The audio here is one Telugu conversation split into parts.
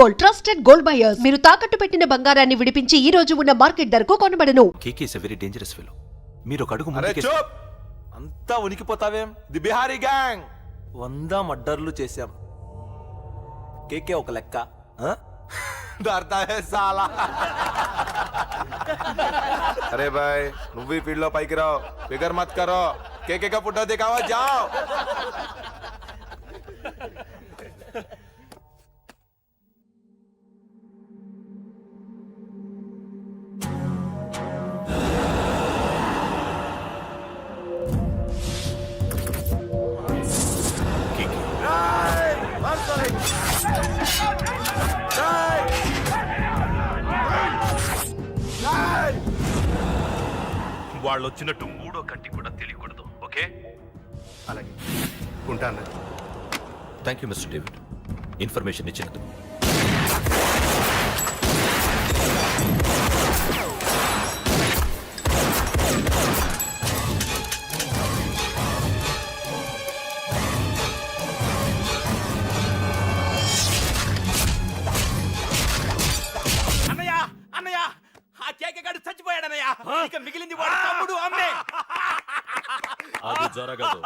Gold, trusted gold buyers. మీరు తాకట్టు పెట్టిన బంగారాన్ని విడిపించి ఈ రోజు ఉన్న మార్కెట్ ధరకు కొనబడను. KK is a very dangerous fellow. మీరు ఒక అడుగు అరే ముందుకేసి చూప్ అంతా ఉనికిపోతావేం. ది బిహారీ గ్యాంగ్ 100 మర్డర్లు చేశాం. కేకే ఒక లెక్క. డర్తా హై సాలా. అరే భాయ్ నువ్వు ఈ ఫీల్డ్ లో పైకి రావు. ఫిగర్ మత్ కరో. కేకే కా ఫోటో దిखावा जाओ. వాళ్ళు వచ్చినట్టు మూడో కంటి కూడా తెలియకూడదు. ఓకే, అలాగే ఉంటాను. Thank you mister David, information ఇచ్చినందుకు. అన్నయ్య అన్నయ్య ఆ కేకే గాడు చచ్చిపోయాడన్నయ్య. ఇక మిగిలింది వాడు తమ్ముడు అమ్మే. అది జరగదు.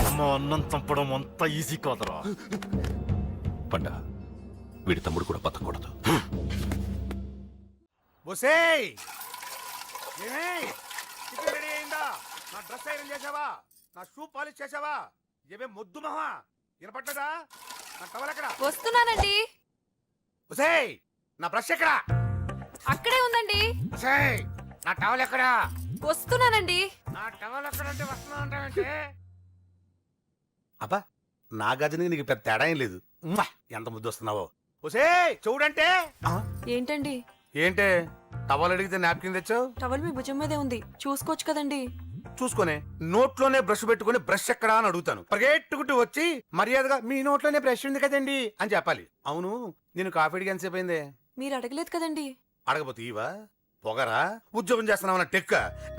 అమ్మ అన్నం చంపడం అంత ఈజీ కాదురా. పండ వీడి తమ్ముడు కూడా బతకూడదు. బొసేయ్ ఏమే టిఫిన్ రెడీ అయిందా? నా డ్రెస్ ఐరన్ చేసావా? నా షూ పాలిష్ చేసావా? ఏమే మొద్దు మహా వినపడ్డదా? నా టవల్ ఎక్కడ? వస్తున్నానండి. బొసేయ్ నా బ్రష్ ఎక్కడ? అక్కడే ఉందండి. బొసేయ్ నా టవల్ ఎక్కడ? వస్తున్నానండి. నా టవల్ ఎక్కడంటే వస్తున్నా అంటావంటే? అబ్బా నా గజనికి నీకు పెద్ద తేడా ఏం లేదు. ఉమ్మా, ఎంత ముద్దు వస్తున్నావో. బొసేయ్ చూడంటే. ఏంటండి? ఏంటే టవల్ అడిగితే నాప్కిన్ తెచ్చావు? టవల్ మీ భుజం మీదే ఉంది, చూసుకోవచ్చు కదండి. చూసుకునే నోట్లోనే బ్రష్ పెట్టుకుని బ్రష్ ఎక్కడా అని అడుగుతాను. పరిగెట్టుకుంటూ వచ్చి మర్యాదగా మీ నోట్లోనే బ్రష్ ఉంది కదండి అని చెప్పాలి. అవును నేను కాఫీ అడిగి ఎంతసేపు అయిందే? మీరు అడగలేదు కదండి. అడగపోతే ఇవా పొగరా? ఉద్యోగం చేస్తున్నావు టెక్క,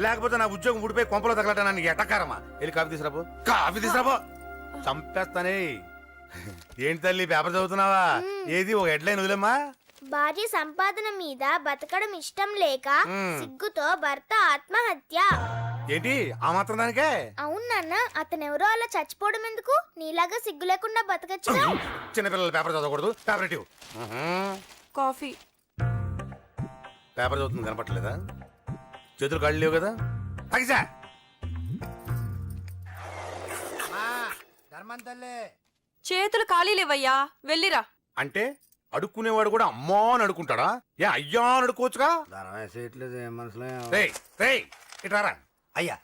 లేకపోతే నా ఉద్యోగం ఊడిపోయి కొంపలో తగలటానికి ఎటకారమా? వెళ్ళి కాఫీ తీసుకురాబో. కాఫీ తీసుకురాబో. చంపేస్తానే. ఏంటి తల్లి పేపర్ చదువుతున్నావా? ఏది ఒక హెడ్లైన్ వదిలేమ్మా. భార్య సంపాదన మీద బతకడం ఇష్టం లేక సిగ్గుతో భర్త ఆత్మహత్య. ఏంటి ఆ మాత్రం దానికే? అవును నాన్న, అతనెవరో అలా చచ్చిపోవడం ఎందుకు? నీలాగా సిగ్గు లేకుండా బతకచ్చు. చిన్నపిల్లలు పేపర్ చదవకూడదు. పేపర్ ఇవ్వు. కాఫీ. పేపర్ చదువుతుంది కనపట్లేదా? చేతులు కాళ్ళు లేవు కదా? తగ్గిసా చేతులు ఖాళీ లేవయ్యా, వెళ్ళిరా. అంటే అడుక్కునేవాడు కూడా అమ్మా అని అడుకుంటాడా? ఏ అయ్యా అని అడుకోవచ్చుగా? ఇట్రారా. అయ్యా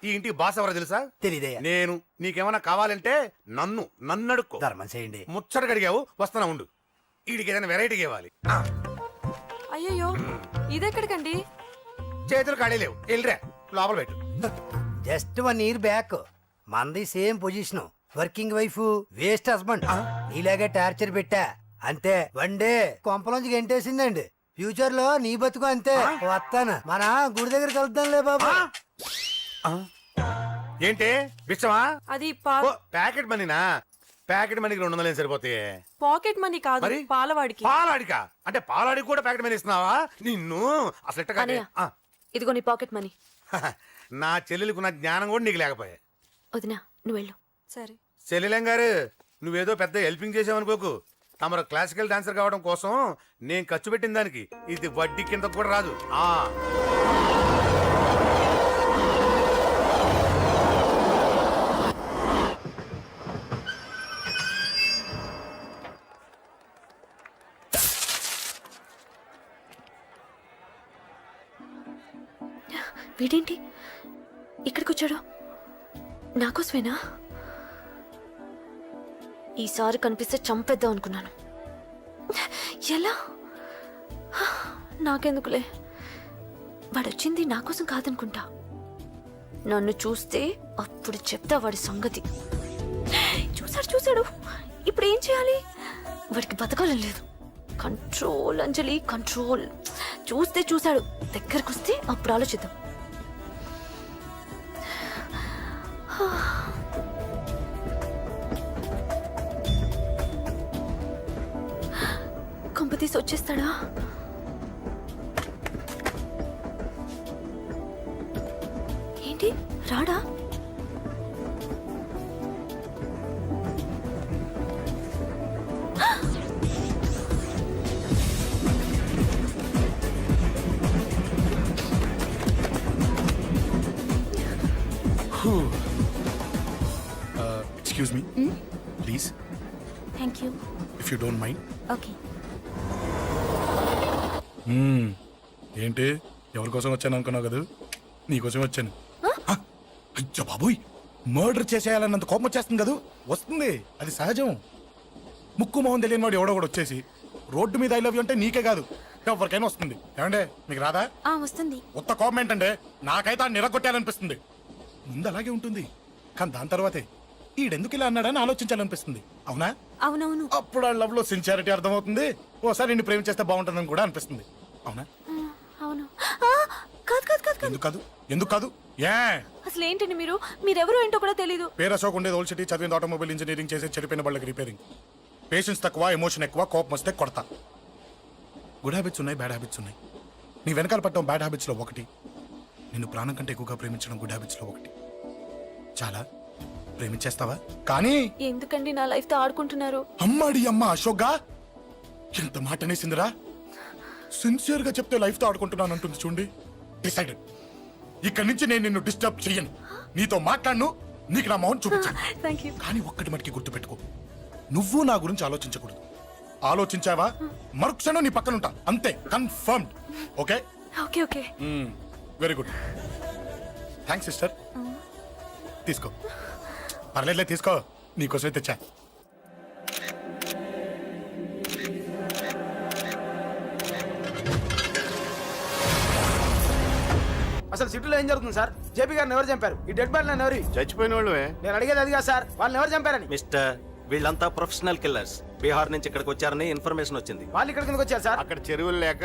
ఈ ఇంటికి బాస్ ఎవరో తెలుసా? తెలీదయ్యా. నేను. నీకేమన్నా కావాలంటే నన్ను అడుక్కో. ధర్మం చేయండి. ముచ్చటగా అడిగావు, వస్తున్నా ఉండు. వీడికి ఏదైనా వెరైటీగా ఇవ్వాలి. అయ్యయ్యో, ఇదెక్కడికండి? చేతులు ఖాళీ లేవు, వెళ్ళిరా లోపల పెట్టు. జస్ట్ 1 year బ్యాక్ మంది same position. Working wife, waste husband. నీలాగే టార్చర్ పెట్టా అంతే. 1 day కొంపలోంచి గంటేసిందండి. ఫ్యూచర్ లో నీ బతుకు అంతే. వస్తాను, మన గుడి దగ్గర కలుద్దాంలే బాబా. ఏంటి బిచ్చమా? అది ప్యాకెట్ మనీనా? ప్యాకెట్ మనీకి 200 సరిపోతాయి. పాకెట్ మనీ కాదు, మరి? పాలవాడికి. పాలాడికా? అంటే పాలాడికి కూడా ప్యాకెట్ మనీ ఇస్తున్నావా? నిన్ను అసలు ఎట్ట కాదే. ఇదిగో నీ పాకెట్ మనీ. నా చెల్లెలకు నా జ్ఞానం కూడా నీకు లేకపోయా. వదినా నువ్వు వెళ్ళు. సరే. చెల్లెలం గారు నువ్వేదో పెద్ద హెల్పింగ్ చేసావనుకోకు. తమరు క్లాసికల్ డాన్సర్ కావడం కోసం నేను ఖర్చు పెట్టిన దానికి ఇది వడ్డీ కింద కూడా రాదు. వీడేంటి ఇక్కడికి వచ్చాడు? నాకోసమేనా? ఈసారి కనిపిస్తే చంపేద్దాం అనుకున్నాను. ఎలా? నాకెందుకులే, వాడు వచ్చింది నా కోసం కాదనుకుంటా. నన్ను చూస్తే అప్పుడు చెప్తా వాడి సంగతి. చూశాడు. ఇప్పుడు ఏం చేయాలి? వాడికి బతకాలని లేదు. కంట్రోల్ అంజలి, కంట్రోల్. చూశాడు, దగ్గరకు వస్తే అప్పుడు ఆలోచిద్దాం. కొంపతీసి వచ్చేస్తాడా? ఏంటి రాడా? Excuse me please, thank you. If you don't mind. Okay. ఏంటి ఎవరి కోసం వచ్చాను అనుకున్నావు కదా? నీకోసం వచ్చాను. అయ్యో బాబోయ్, మర్డర్ చేసేయాలన్నంత కోపం వచ్చేస్తుంది కదా. వస్తుంది, అది సహజం. ముక్కు మొహం తెలియని వాడు ఎవడో కూడా వచ్చేసి రోడ్డు మీద ఐ లవ్ యూ అంటే నీకే కాదు ఎవరికైనా వస్తుంది. ఏమంటే మీకు రాదా? వస్తుంది. ఉత్త కోపం ఏంటంటే నాకైతే ఆ నిరగొట్టాలనిపిస్తుంది. ముందు అలాగే ఉంటుంది, కానీ దాని తర్వాతే ఈడెందుకు ఇలా అన్నాడని ఆలోచించాలనిపిస్తుంది. అవునా? అవునవును. అప్పుడు ఆ లవ్ లో సిన్సియారిటీ అర్థమవుతుంది. ఓసారి నిన్ను ప్రేమించేస్తే బాగుంటుందని కూడా అనిపిస్తుంది. అవునా? అవును. కాదు. ఎందుకు కాదు? ఏ అసలు ఏంటండి మీరెవరో ఏంటో కూడా తెలీదు. పేరు అశోక్, ఉండేది ఓల్డ్ సిటీ, చదివింది ఆటోమొబైల్ ఇంజనీరింగ్, చేసే చెడిపోయిన వాళ్ళకి రిపేరింగ్. పేషెన్స్ తక్కువ, ఎమోషన్ ఎక్కువ, కోపం వస్తే కొడతా. గుడ్ హ్యాబిట్స్ ఉన్నాయి, బ్యాడ్ హ్యాబిట్స్ ఉన్నాయి. నీ వెనకాల పట్టడం బ్యాడ్ హ్యాబిట్స్ లో ఒకటి, నిన్ను ప్రాణం కంటే ఎక్కువగా ప్రేమించడం గుడ్ హ్యాబిట్స్ లో ఒకటి. చాలా ప్రేమించేస్తావా? కానీ ఎందుకండి నా లైఫ్ తో ఆడుకుంటున్నారు? అమ్మాడి అమ్మ అశోక్గా ఎంత మాట అనేసిందిరా. సిన్సియర్ గా చెప్తే లైఫ్ తో ఆడుకుంటున్నాను అంటుంది చూడండి. డిసైడెడ్, ఇక్కడి నుంచి నేను నిన్ను డిస్టర్బ్ చెయ్యను. నీతో మాట్లాడను, నీకు నా మౌన్ చూపించాను. Thank you. కానీ ఒక్కటి మటుకి గుర్తుపెట్టుకో, నువ్వు నా గురించి ఆలోచించకూడదు. ఆలోచించావా మరుక్షణం నీ పక్కన ఉంటా, అంతే. Confirmed. Okay? Okay. Very good. Thanks sister. తీసుకో. పర్లేదులే, తీసుకో, నీకోసమే తెచ్చా. అసలు సిటీలో ఏం జరుగుతుంది సార్? జేపీ గారిని ఎవరు చంపారు? ఈ డెడ్ బాడీ ఎవరు? చచ్చిపోయిన వాళ్ళే. నేను అడిగేది అది కాదు సార్, వాళ్ళని ఎవరు చంపారని. మిస్టర్, వీళ్ళంతా ప్రొఫెషనల్ కిల్లర్స్. బీహార్ నుంచి ఇక్కడికి వచ్చారని ఇన్ఫర్మేషన్ వచ్చింది. వాళ్ళు ఇక్కడ కిందకి వచ్చారు సార్. అక్కడ చెరువులు లేక.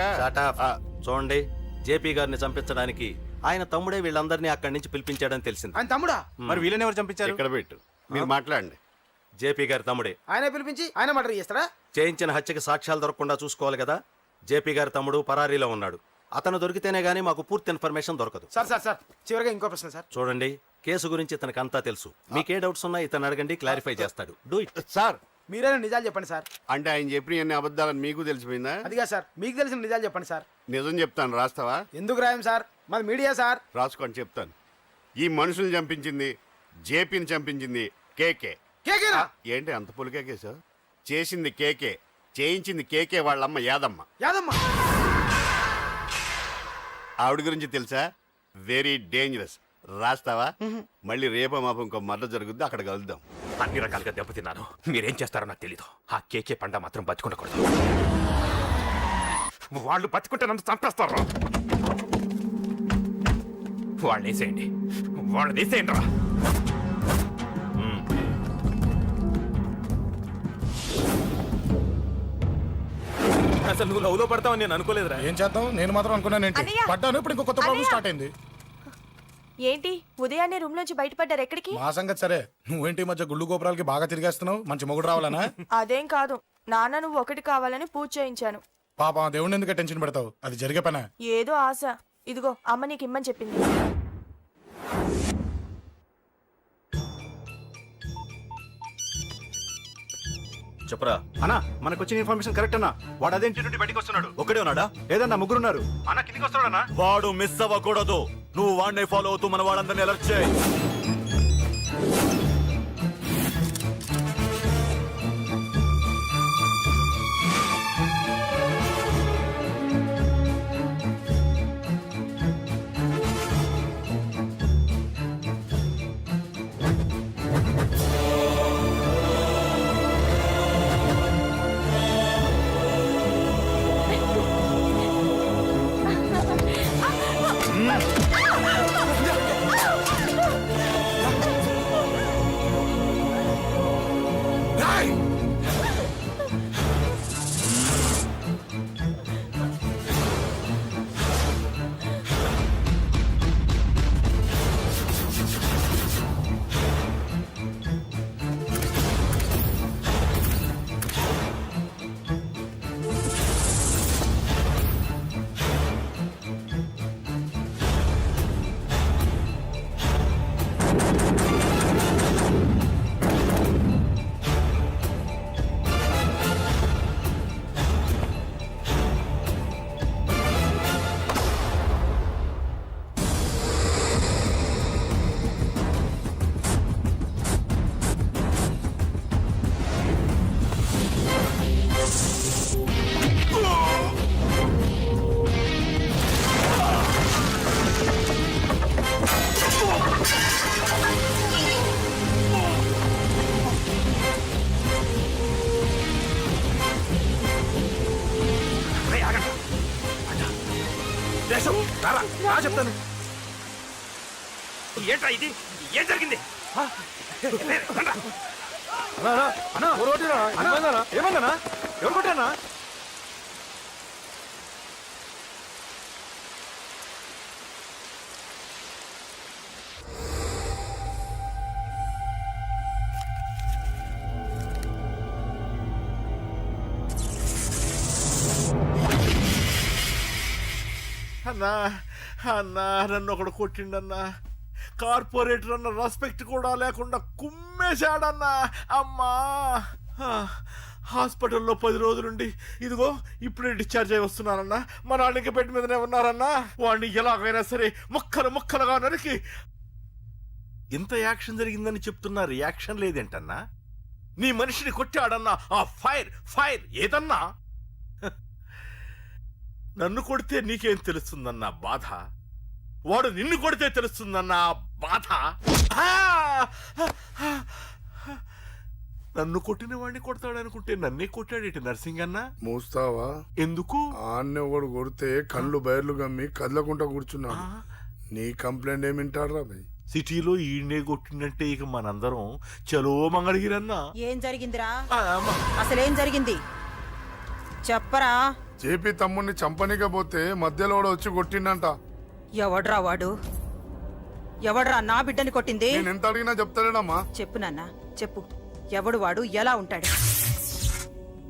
చూడండి, జేపీ గారిని చంపించడానికి ఆయన తమ్ముడే వీళ్ళందరినీ అక్కడి నుంచి పిలిపించాడని తెలిసింది. ఆయన తమ్ముడా? మరి వీళ్ళని ఎవరు చంపించారు? ఇక్కడ పెట్టు, మీరు మాట్లాడండి. జేపీ గారి తమ్ముడే. ఆయన పిలిపించి ఆయన మర్డర్ చేస్తారా? చేయించిన హత్యకి సాక్ష్యాలు దొరకకుండా చూసుకోవాలి కదా. జేపీ గారి తమ్ముడు పరారీలో ఉన్నాడు. అతను దొరికితేనే గానీ మాకు పూర్తి ఇన్ఫర్మేషన్ దొరకదు. సార్ చివరిగా ఇంకో ప్రశ్న సార్. చూడండి, కేసు గురించి ఇతనికి అంతా తెలుసు. మీకే డౌట్స్ ఉన్నా ఇతను అడగండి, క్లారిఫై చేస్తాడు. Do it. సార్, మీరైనా నిజాలు చెప్పండి సార్. అంటే ఆయన చెప్పిన అన్ని అబద్ధాలని మీకు తెలిసిపోయిందా? అదిగా సార్, మీకు తెలిసిన నిజాలు చెప్పండి సార్. నిజం చెప్తాను, రాస్తావా? ఎందుకు రాయం సార్, మాది మీడియా సార్. రాసుకోండి, చెప్తాను. ఈ మనుషుల్ని చంపించింది, జేపీని చంపించింది కేకే. కేకేనా? ఏంటి అంత పులికేకేసా? చేసింది కేకే, చేయించింది కేకే వాళ్ళమ్మ యాదమ్మ. యాదమ్మ? ఆవిడ గురించి తెలుసా? Very dangerous. రాస్తావా? మళ్ళీ రేపో మాపం ఇంకో మర్డర్ జరుగుద్ది, అక్కడ కలుద్దాం. అన్ని రకాలుగా దెబ్బతిన్నాను. మీరేం చేస్తారో నాకు తెలీదు. ఆ కేకే పండ మాత్రం బతుకుండకూడదు. వాళ్ళు బతుకుంటే నన్ను చంపేస్తారు. వాళ్ళు వేసేయండి, వాళ్ళు వేసేయండి రా. అసలు నువ్వు లవ్ లో పడతావని నేను అనుకోలేదురా. ఏం చేద్దాం, నేను మాత్రం అనుకున్నాను ఏంటి, పడ్డాను. ఇప్పుడు ఇంకో కొత్త ప్రాబ్లం స్టార్ట్ అయింది. ఏంటి ఉదయాన్నే రూమ్ నుంచి బయటపడ్డారు? ఎక్కడికి? మా సంగతి సరే, నువ్వేంటి ఈ మధ్య గుళ్ళు గోపురాలకి బాగా తిరిగేస్తున్నావు? మంచి మొగుడు రావాలనా? అదేం కాదు నాన్న, నువ్వు ఒకటి కావాలని పూజ చేయించాను. పాప దేవుడిని ఎందుకు టెన్షన్ పెడతావు? అది జరిగే పనా? ఏదో ఆశ. ఇదిగో అమ్మ నీకు ఇమ్మని చెప్పింది. చెప్పరా అన్నా, మనకు వచ్చిన ఇన్ఫర్మేషన్ కరెక్ట్ అన్నా. వాడు అదేంటి నుండి బయటకు వస్తున్నాడు. ఒక్కడే ఉన్నాడా? లేదన్నా, ముగ్గురున్నారు. అన్న కిందికి వస్తాడన్నా. వాడు మిస్ అవ్వకూడదు. నువ్వు వాడిని ఫాలో అవుతూ మన వాళ్ళందరినీ అలర్ట్ చేయి. చెప్తాను. ఏంట్రా ఇది? ఏం జరిగింది? ఏమన్నా ఎవరు కొట్టానా? అన్నా అన్నా నన్ను ఒకడు కొట్టిండన్నా. కార్పొరేటర్ అన్న రెస్పెక్ట్ కూడా లేకుండా కుమ్మేశాడన్నా. అమ్మా హాస్పిటల్లో 10 రోజులుండి ఇదిగో ఇప్పుడే డిశ్చార్జ్ అయి వస్తున్నానన్నా. మా నాన్న ఇంకా బెడ్ మీదనే ఉన్నారన్నా. వాడిని ఎలాగైనా సరే ముక్కలు ముక్కలుగా నరికి. ఇంత యాక్షన్ జరిగిందని చెప్తున్నా, రియాక్షన్ లేదేంటన్నా? నీ మనిషిని కొట్టాడన్నా. ఆ ఫైర్ ఫైర్ ఏదన్నా? నన్ను కొడితే నీకేం తెలుస్తుందన్నా బాధ, వాడు నిన్ను కొడితే తెలుస్తుందన్నా బాధ. నన్ను కొట్టిన వాడిని కొడతాడనుకుంటే నన్నే కొట్టాడేటి నర్సింగ్ అన్నా. మూస్తావా? ఎందుకు? ఆన్నే ఒకడు కొడితే కళ్ళు బయర్లు గమ్మి కదలకుండా కూర్చున్నాడు. నీ కంప్లైంట్ ఏమింటారా భయ్? సిటీలో ఈయనే కొట్టిందంటే ఇక మనందరం చలో మంగళగిరన్నా. ఏం జరిగిందిరా? అసలేం జరిగింది చెప్పరా? జేపీ తమ్ముడిని చంపనీకపోతే మధ్యలో వచ్చి కొట్టిండంట. ఎవడ్రా వాడు? ఎవడ్రా నా బిడ్డని కొట్టింది? నేను ఎంత అడిగినా చెప్తాడమ్మా. చెప్పు నాన్న చెప్పు. ఎవడు వాడు? ఎలా ఉంటాడు?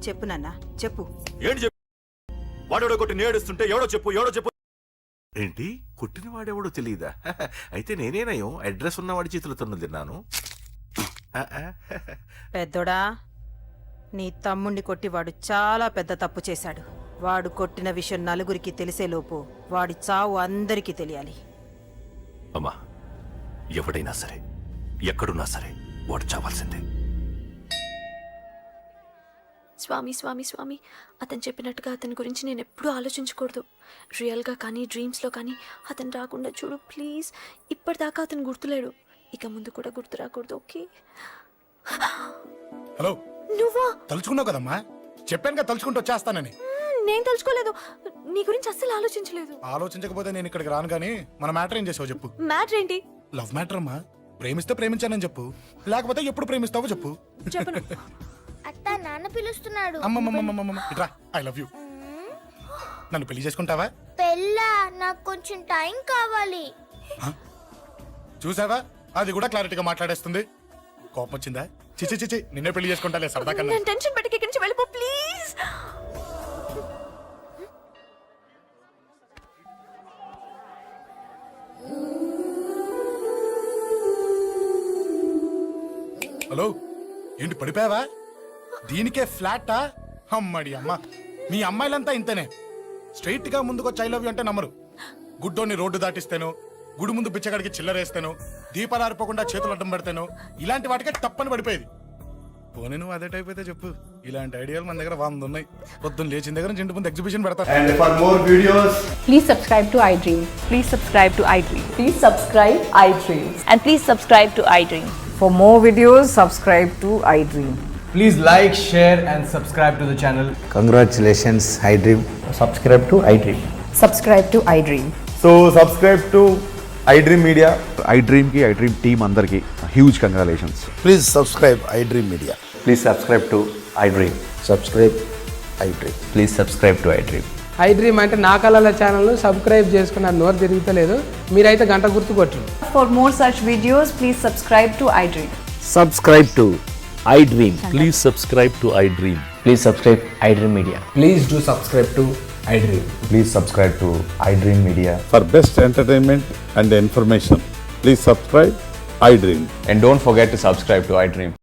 చెప్పు నాన్న చెప్పు. ఏంటి చెప్పు? వాడెవడో కొట్టి నేడుస్తుంటే ఎవడో చెప్పు ఎవడో చెప్పు. ఏంటి కొట్టిన వాడెవడో తెలియదా? అయితే నేనేనయం అడ్రస్ ఉన్నవాడి చేతులతో తిన్నాను. పెద్దోడా, నీ తమ్ముణ్ణి కొట్టి వాడు చాలా పెద్ద తప్పు చేశాడు. వాడు కొట్టిన విషయం నలుగురికి తెలిసేలోపు వాడి చావు అందరికీ తెలియాలి. అమ్మా, ఎవడైనా సరే ఎక్కడున్నా సరే వాడు చావాల్సిందే. స్వామి స్వామి స్వామి, అతను చెప్పినట్టుగా అతని గురించి నేను ఎప్పుడూ ఆలోచించకూడదు. రియల్గా కానీ డ్రీమ్స్లో కానీ అతను రాకుండా చూడు ప్లీజ్. ఇప్పటిదాకా అతను గుర్తులేడు, ఇక ముందు కూడా గుర్తు రాకూడదు. ఓకే? హలో, నువ్వా? తలుచుకున్నావు కదమ్మా, చెప్పాను కదా తలుచుకుంటూ వచ్చేస్తానని. నేను తలుచుకోలేదు, నీ గురించి అస్సలు ఆలోచించలేదు. ఆలోచించకపోతే నేను ఇక్కడికి రాను గానీ మన మ్యాటర్ ఏం చేసావు చెప్పు. మ్యాటర్ ఏంటి? లవ్ మ్యాటర్ అమ్మా. ప్రేమిస్తే ప్రేమించానని చెప్పు, లేకపోతే ఎప్పుడు ప్రేమిస్తావో చెప్పు. చెప్పను. అత్త నాన్న పిలుస్తున్నాడు. అమ్మమ్మమ్మమ్మమ్మ ఇట్రా, ఐ లవ్ యూ. నన్ను పెళ్లి చేసుకుంటావా? పెళ్ళా? నాకు కొంచెం టైం కావాలి. చూసావా, అది కూడా క్లారిటీగా మాట్లాడేస్తుంది. కోపం వచ్చిందా? చిచి చిచి, నిన్నే పెళ్లి చేసుకుంటాలే సరదా కన్నా. నేను టెన్షన్ పెట్టి ఇక్కడి నుంచి వెళ్ళిపో ప్లీజ్. హలో, ఏంటి పడిపోయావా? దీనికే ఫ్లాటా? అమ్మడి అమ్మ, మీ అమ్మాయిలంతా ఇంతనే. స్ట్రైట్ గా ముందుకొచ్చి ఐ లవ్ యూ అంటే నమ్మరు. గుడ్డోని రోడ్డు దాటిస్తాను, గుడి ముందు బిచ్చగాడికి చిల్లరేస్తాను, దీపాలు ఆరిపోకుండా చేతులు అడ్డం పెడతాను, ఇలాంటి వాటికే తప్పని పడిపోయేది. పోనీ నువ్వు అదే టైప్ అయితే చెప్పు, ఇలాంటి ఐడియాలు మన దగ్గర 100 ఉన్నాయి. పొద్దున్న లేచిన దగ్గర నుంచి ఇంటి ముందు ఎగ్జిబిషన్ పెడతా. And for more videos, please subscribe to iDream. Please subscribe to iDream. Please subscribe iDream. And please subscribe to iDream. For more videos, subscribe to iDream. please like, share and subscribe to the channel. Congratulations, iDream. Subscribe to iDream. Subscribe to iDream. So subscribe to iDream Media. iDream team అందరికి huge congratulations. Please subscribe iDream media. Please subscribe to iDream. Subscribe iDream. Please subscribe to iDream. iDream అంటే నా కళల ఛానల్ సబ్స్క్రైబ్ చేసుకున్న నోరు తిరుగుతలేదు. మీరైతే గంట గుర్తు కొట్టండి. For more such videos, please subscribe to iDream. Subscribe to iDream. Please subscribe to iDream. Please subscribe iDream Media. Please do subscribe to iDream. Please subscribe to iDream Media. For best entertainment and information please subscribe iDream. And don't forget to subscribe to iDream.